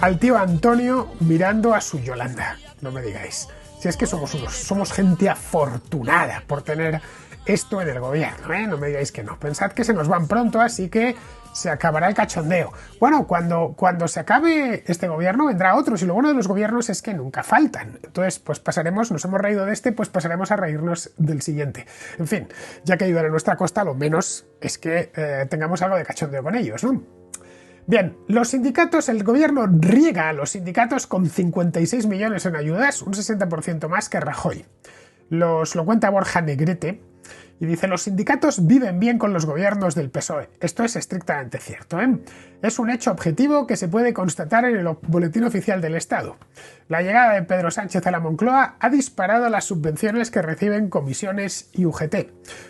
al tío Antonio mirando a su Yolanda. No me digáis. Si es que somos gente afortunada por tener esto en el gobierno, ¿eh? No me digáis que no. Pensad que se nos van pronto, así que se acabará el cachondeo. Bueno, cuando se acabe este gobierno vendrá otro, y lo bueno de los gobiernos es que nunca faltan. Entonces, pues nos hemos reído de este, pues pasaremos a reírnos del siguiente. En fin, ya que ayudan a nuestra costa, lo menos es que tengamos algo de cachondeo con ellos, ¿no? Bien, los sindicatos, el gobierno riega a los sindicatos con 56 millones en ayudas, un 60% más que Rajoy. Lo cuenta Borja Negrete y dice: los sindicatos viven bien con los gobiernos del PSOE. Esto es estrictamente cierto, ¿eh? Es un hecho objetivo que se puede constatar en el Boletín Oficial del Estado. La llegada de Pedro Sánchez a la Moncloa ha disparado las subvenciones que reciben comisiones y UGT,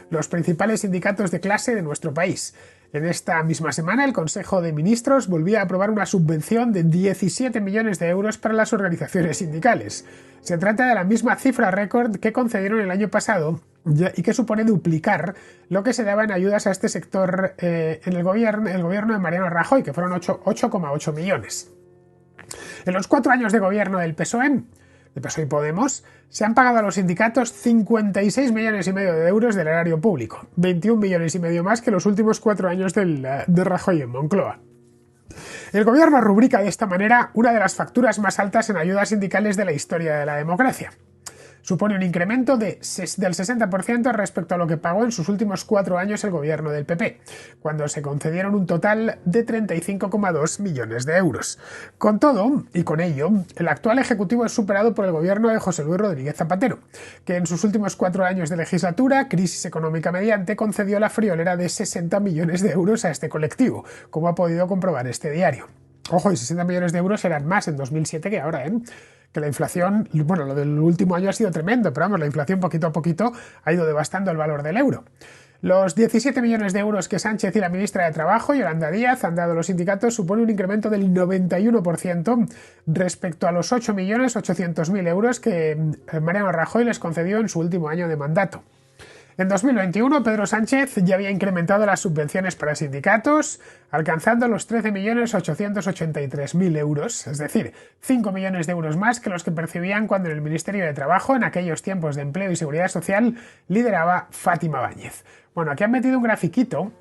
los principales sindicatos de clase de nuestro país. En esta misma semana, el Consejo de Ministros volvía a aprobar una subvención de 17 millones de euros para las organizaciones sindicales. Se trata de la misma cifra récord que concedieron el año pasado y que supone duplicar lo que se daba en ayudas a este sector en el gobierno de Mariano Rajoy, que fueron 8,8 millones. En los 4 años de gobierno del PSOE y Podemos, se han pagado a los sindicatos 56 millones y medio de euros del erario público, 21 millones y medio más que los últimos 4 años de Rajoy en Moncloa. El gobierno rubrica de esta manera una de las facturas más altas en ayudas sindicales de la historia de la democracia. Supone un incremento del 60% respecto a lo que pagó en sus últimos 4 años el gobierno del PP, cuando se concedieron un total de 35,2 millones de euros. Con todo, y con ello, el actual Ejecutivo es superado por el gobierno de José Luis Rodríguez Zapatero, que en sus últimos 4 años de legislatura, crisis económica mediante, concedió la friolera de 60 millones de euros a este colectivo, como ha podido comprobar este diario. Ojo, y 60 millones de euros eran más en 2007 que ahora, ¿eh? Que la inflación, bueno, lo del último año ha sido tremendo, pero vamos, la inflación poquito a poquito ha ido devastando el valor del euro. Los 17 millones de euros que Sánchez y la ministra de Trabajo, Yolanda Díaz, han dado a los sindicatos supone un incremento del 91% respecto a los 8.800.000 euros que Mariano Rajoy les concedió en su último año de mandato. En 2021, Pedro Sánchez ya había incrementado las subvenciones para sindicatos, alcanzando los 13.883.000 euros, es decir, 5 millones de euros más que los que percibían cuando en el Ministerio de Trabajo, en aquellos tiempos de Empleo y Seguridad Social, lideraba Fátima Báñez. Bueno, aquí han metido un grafiquito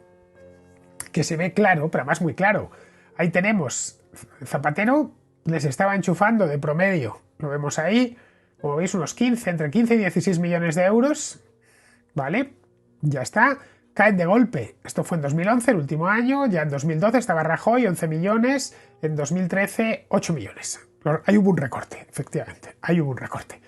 que se ve claro, pero además muy claro. Ahí tenemos, Zapatero les estaba enchufando de promedio, lo vemos ahí, como veis, entre 15 y 16 millones de euros. ¿Vale? Ya está. Caen de golpe. Esto fue en 2011, el último año. Ya en 2012 estaba Rajoy, 11 millones. En 2013, 8 millones. Ahí hubo un recorte, efectivamente. Ahí hubo un recorte.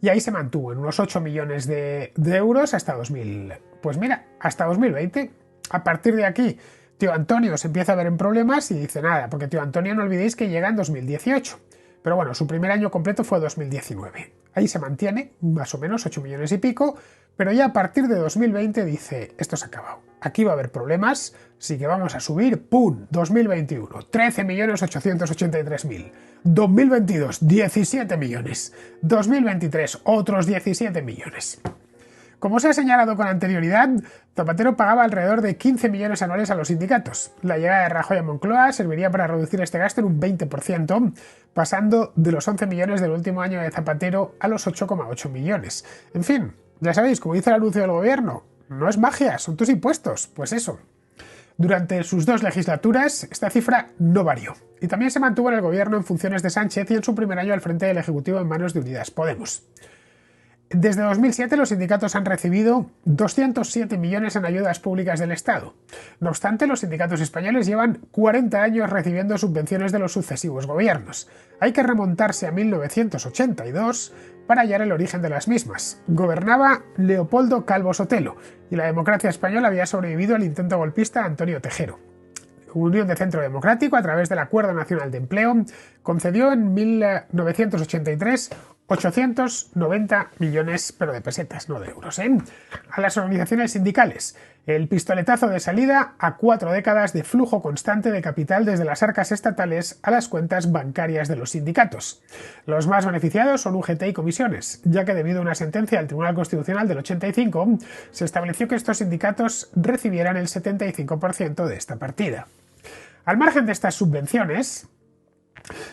Y ahí se mantuvo en unos 8 millones de euros hasta 2000. Pues mira, hasta 2020. A partir de aquí, tío Antonio se empieza a ver en problemas y dice nada, porque tío Antonio no olvidéis que llega en 2018. Pero bueno, su primer año completo fue 2019. Ahí se mantiene, más o menos, 8 millones y pico, pero ya a partir de 2020 dice, esto se ha acabado. Aquí va a haber problemas, así que vamos a subir, ¡pum! 2021, 13.883.000. 2022, 17 millones. 2023, otros 17 millones. Como se ha señalado con anterioridad, Zapatero pagaba alrededor de 15 millones anuales a los sindicatos. La llegada de Rajoy a Moncloa serviría para reducir este gasto en un 20%, pasando de los 11 millones del último año de Zapatero a los 8,8 millones. En fin, ya sabéis, como dice el anuncio del gobierno, no es magia, son tus impuestos. Pues eso. Durante sus 2 legislaturas, esta cifra no varió. Y también se mantuvo en el gobierno en funciones de Sánchez y en su primer año al frente del Ejecutivo en manos de Unidas Podemos. Desde 2007 los sindicatos han recibido 207 millones en ayudas públicas del Estado. No obstante, los sindicatos españoles llevan 40 años recibiendo subvenciones de los sucesivos gobiernos. Hay que remontarse a 1982 para hallar el origen de las mismas. Gobernaba Leopoldo Calvo Sotelo y la democracia española había sobrevivido al intento golpista de Antonio Tejero. Unión de Centro Democrático, a través del Acuerdo Nacional de Empleo, concedió en 1983 890 millones, pero de pesetas, no de euros, a las organizaciones sindicales. El pistoletazo de salida a 4 décadas de flujo constante de capital desde las arcas estatales a las cuentas bancarias de los sindicatos. Los más beneficiados son UGT y comisiones, ya que debido a una sentencia del Tribunal Constitucional del 85, se estableció que estos sindicatos recibieran el 75% de esta partida. Al margen de estas subvenciones,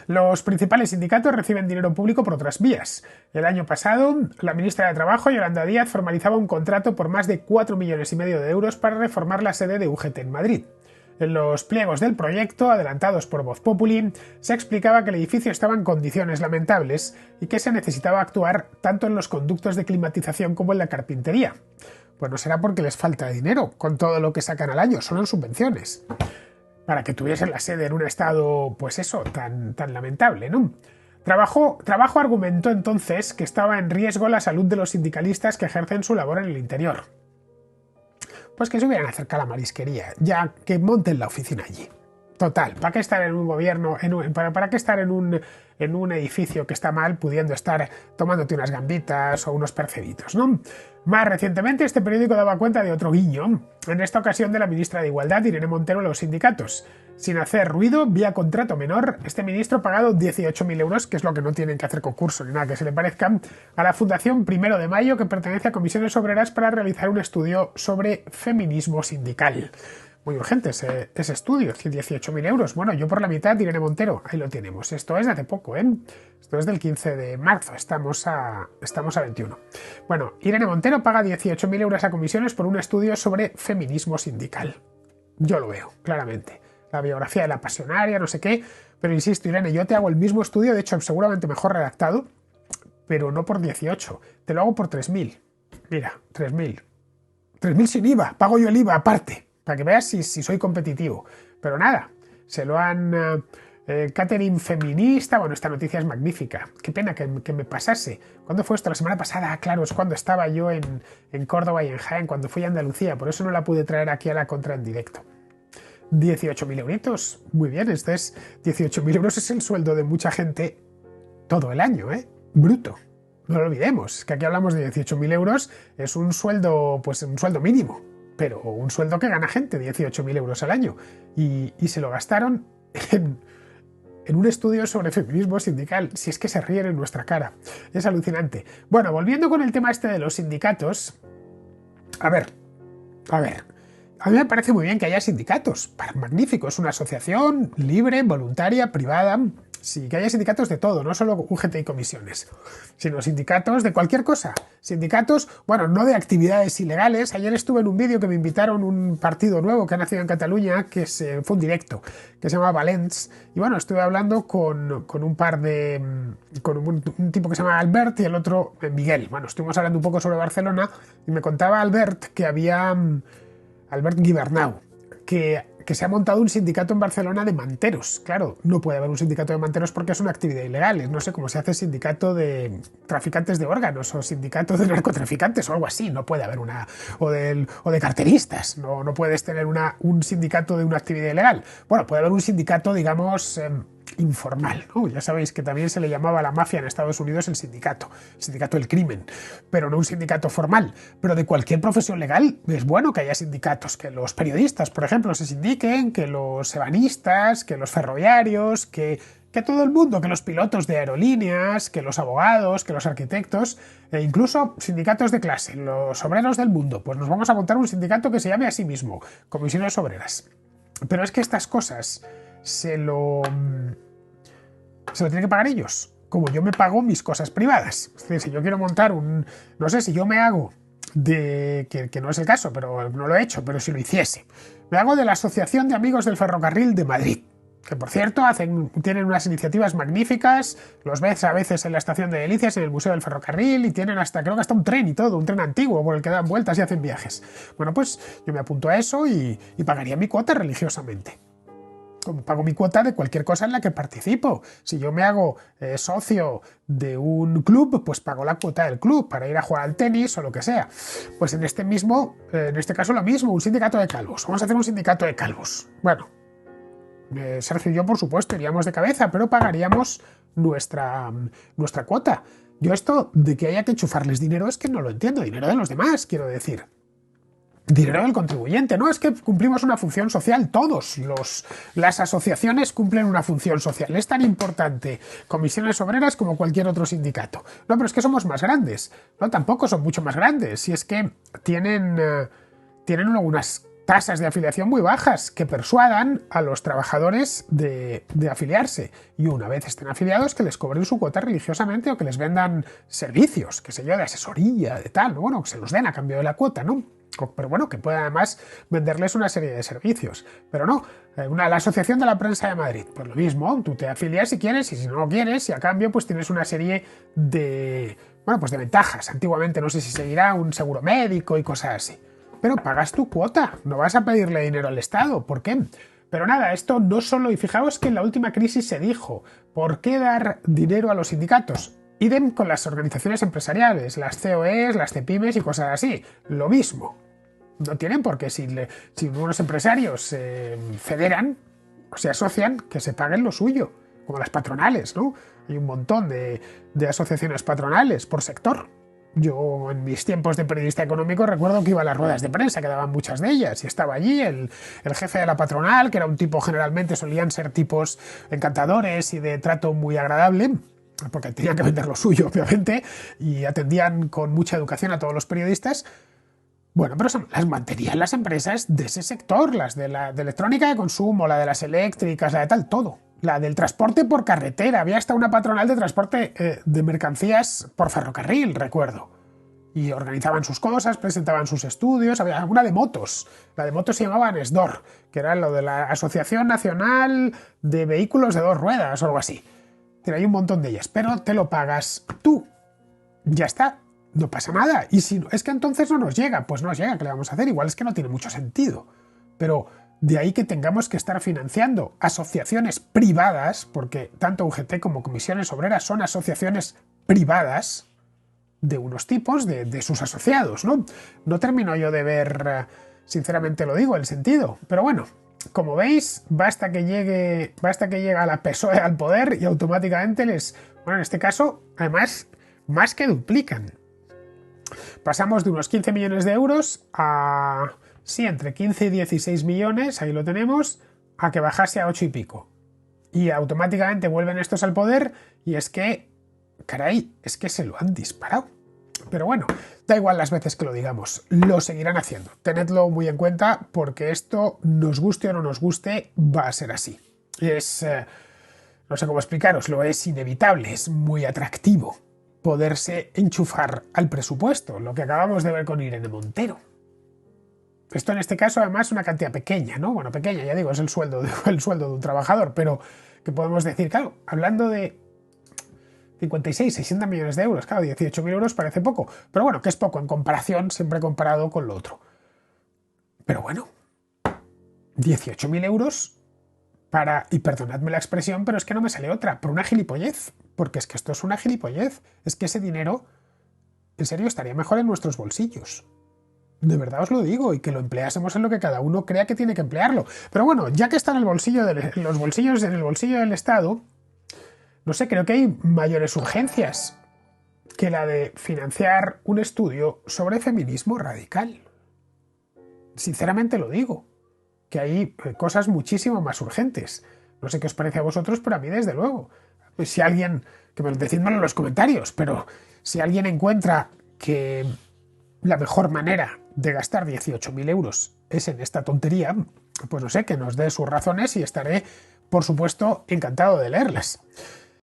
Los principales sindicatos reciben dinero público por otras vías. El año pasado, la ministra de Trabajo, Yolanda Díaz, formalizaba un contrato por más de 4,5 millones de euros para reformar la sede de UGT en Madrid. En los pliegos del proyecto, adelantados por Voz Populi, se explicaba que el edificio estaba en condiciones lamentables y que se necesitaba actuar tanto en los conductos de climatización como en la carpintería. Pues no será porque les falta dinero, con todo lo que sacan al año, solo en subvenciones, para que tuviesen la sede en un estado, pues eso, tan lamentable, ¿no? Trabajo argumentó entonces que estaba en riesgo la salud de los sindicalistas que ejercen su labor en el interior. Pues que se hubieran acercado a la marisquería, ya que monten la oficina allí. Total, ¿para qué estar en un gobierno, para qué estar en un edificio que está mal, pudiendo estar tomándote unas gambitas o unos percebitos, ¿no? Más recientemente, este periódico daba cuenta de otro guiño, en esta ocasión de la ministra de Igualdad, Irene Montero, a los sindicatos. Sin hacer ruido, vía contrato menor, este ministro ha pagado 18.000 euros, que es lo que no tienen que hacer concurso ni nada que se le parezca, a la Fundación Primero de Mayo, que pertenece a Comisiones Obreras, para realizar un estudio sobre feminismo sindical. Muy urgente ese estudio, 18.000 euros. Bueno, yo por la mitad, Irene Montero, ahí lo tenemos. Esto es de hace poco, ¿eh? Esto es del 15 de marzo, estamos a 21. Bueno, Irene Montero paga 18.000 euros a Comisiones por un estudio sobre feminismo sindical. Yo lo veo, claramente. La biografía de la pasionaria, no sé qué, pero insisto, Irene, yo te hago el mismo estudio, de hecho, seguramente mejor redactado, pero no por 18, te lo hago por 3.000. Mira, 3.000. 3.000 sin IVA, pago yo el IVA aparte. Para que veas si soy competitivo. Pero nada, se lo han... catering feminista, bueno, esta noticia es magnífica. Qué pena que me pasase. ¿Cuándo fue esto? La semana pasada, claro, es cuando estaba yo en Córdoba y en Jaén, cuando fui a Andalucía, por eso no la pude traer aquí a la contra en directo. 18.000 euritos, muy bien, 18.000 euros es el sueldo de mucha gente todo el año, ¿eh? Bruto. No lo olvidemos, que aquí hablamos de 18.000 euros, es un sueldo, pues un sueldo mínimo. Pero un sueldo que gana gente, 18.000 euros al año. Y se lo gastaron en un estudio sobre feminismo sindical. Si es que se ríen en nuestra cara. Es alucinante. Bueno, volviendo con el tema este de los sindicatos. A ver. A mí me parece muy bien que haya sindicatos. Magnífico, es una asociación libre, voluntaria, privada. Sí, que haya sindicatos de todo, no solo UGT y comisiones, sino sindicatos de cualquier cosa. Sindicatos, bueno, no de actividades ilegales. Ayer estuve en un vídeo que me invitaron un partido nuevo que ha nacido en Cataluña, que fue un directo, que se llama Valents. Y bueno, estuve hablando con un par de... con un tipo que se llama Albert y el otro Miguel. Bueno, estuvimos hablando un poco sobre Barcelona y me contaba Albert que había... Albert Guibernau, que se ha montado un sindicato en Barcelona de manteros. Claro, no puede haber un sindicato de manteros porque es una actividad ilegal. No sé cómo se hace sindicato de traficantes de órganos o sindicato de narcotraficantes o algo así. No puede haber una... O de carteristas. No puedes tener un sindicato de una actividad ilegal. Bueno, puede haber un sindicato, digamos... informal, ¿no? Ya sabéis que también se le llamaba a la mafia en Estados Unidos el sindicato del crimen, pero no un sindicato formal. Pero de cualquier profesión legal es bueno que haya sindicatos, que los periodistas, por ejemplo, se sindiquen, que los ebanistas, que los ferroviarios, que todo el mundo, que los pilotos de aerolíneas, que los abogados, que los arquitectos, e incluso sindicatos de clase, los obreros del mundo. Pues nos vamos a montar un sindicato que se llame a sí mismo, Comisiones Obreras. Pero es que estas cosas se lo tienen que pagar ellos, como yo me pago mis cosas privadas. Es decir, si yo quiero montar no sé, si yo me hago que no es el caso, pero no lo he hecho, pero si lo hiciese, me hago de la Asociación de Amigos del Ferrocarril de Madrid, que por cierto tienen unas iniciativas magníficas, los ves a veces en la estación de Delicias, en el Museo del Ferrocarril, y tienen creo que hasta un tren y todo, un tren antiguo por el que dan vueltas y hacen viajes. Bueno, pues yo me apunto a eso y pagaría mi cuota religiosamente. Como pago mi cuota de cualquier cosa en la que participo. Si yo me hago socio de un club, pues pago la cuota del club para ir a jugar al tenis o lo que sea. Pues en este caso lo mismo, un sindicato de calvos. Vamos a hacer un sindicato de calvos. Bueno, Sergio y yo, por supuesto, iríamos de cabeza, pero pagaríamos nuestra cuota. Yo esto de que haya que enchufarles dinero es que no lo entiendo. Dinero de los demás, quiero decir. Dinero del contribuyente, no es que cumplimos una función social, todos las asociaciones cumplen una función social, es tan importante Comisiones Obreras como cualquier otro sindicato. No, pero es que somos más grandes, no, tampoco son mucho más grandes, si es que tienen algunas tasas de afiliación muy bajas que persuadan a los trabajadores de afiliarse, y una vez estén afiliados que les cobren su cuota religiosamente o que les vendan servicios, qué sé yo, de asesoría, de tal, bueno, que se los den a cambio de la cuota, ¿no? Pero bueno, que puedan además venderles una serie de servicios. Pero no, la Asociación de la Prensa de Madrid, pues lo mismo, tú te afilias si quieres y si no quieres, y a cambio pues tienes una serie de, bueno, pues de ventajas. Antiguamente no sé si seguirá un seguro médico y cosas así. Pero pagas tu cuota, no vas a pedirle dinero al Estado, ¿por qué? Pero nada, esto no solo, y fijaos que en la última crisis se dijo, ¿por qué dar dinero a los sindicatos? Idem con las organizaciones empresariales, las COEs, las CEPIMES y cosas así, lo mismo. No tienen por qué, si unos empresarios se federan o se asocian, que se paguen lo suyo, como las patronales, ¿no? Hay un montón de asociaciones patronales por sector. Yo en mis tiempos de periodista económico recuerdo que iba a las ruedas de prensa, que daban muchas de ellas, y estaba allí el jefe de la patronal, que era un tipo, generalmente solían ser tipos encantadores y de trato muy agradable, porque tenían que vender lo suyo, obviamente, y atendían con mucha educación a todos los periodistas. Bueno, pero las mantenían las empresas de ese sector, las de electrónica de consumo, la de las eléctricas, la de tal, todo. La del transporte por carretera, había hasta una patronal de transporte de mercancías por ferrocarril, recuerdo. Y organizaban sus cosas, presentaban sus estudios, había alguna de motos. La de motos se llamaba ANESDOR, que era lo de la Asociación Nacional de Vehículos de Dos Ruedas o algo así. Hay un montón de ellas, pero te lo pagas tú. Ya está. No pasa nada. Y si es que entonces no nos llega, pues no nos llega, ¿qué le vamos a hacer? Igual es que no tiene mucho sentido. Pero de ahí que tengamos que estar financiando asociaciones privadas, porque tanto UGT como Comisiones Obreras son asociaciones privadas de unos tipos, de sus asociados, ¿no? No termino yo de ver, sinceramente lo digo, el sentido. Pero bueno, como veis, basta que llega la PSOE al poder y automáticamente bueno, en este caso, además, más que duplican. Pasamos de unos 15 millones de euros a, sí, entre 15 y 16 millones, ahí lo tenemos, a que bajase a 8 y pico. Y automáticamente vuelven estos al poder y es que, caray, es que se lo han disparado. Pero bueno, da igual las veces que lo digamos, lo seguirán haciendo. Tenedlo muy en cuenta porque esto, nos guste o no nos guste, va a ser así. No sé cómo explicaroslo, es inevitable, es muy atractivo poderse enchufar al presupuesto, lo que acabamos de ver con Irene Montero. Esto en este caso además es una cantidad pequeña, ¿no? Bueno, pequeña, ya digo, es el sueldo de un trabajador, pero que podemos decir, claro, hablando de 56, 60 millones de euros, claro, 18.000 euros parece poco, pero bueno, que es poco en comparación, siempre comparado con lo otro. Pero bueno, 18.000 euros y perdonadme la expresión, pero es que no me sale otra, por una gilipollez, porque es que esto es una gilipollez, es que ese dinero, en serio, estaría mejor en nuestros bolsillos. De verdad os lo digo, y que lo empleásemos en lo que cada uno crea que tiene que emplearlo. Pero bueno, ya que está en el bolsillo en el bolsillo del Estado, no sé, creo que hay mayores urgencias que la de financiar un estudio sobre feminismo radical. Sinceramente lo digo, que hay cosas muchísimo más urgentes. No sé qué os parece a vosotros, pero a mí desde luego. Pues si alguien, decídmelo en los comentarios, pero si alguien encuentra que la mejor manera de gastar 18.000 euros es en esta tontería, pues no sé, que nos dé sus razones y estaré, por supuesto, encantado de leerlas.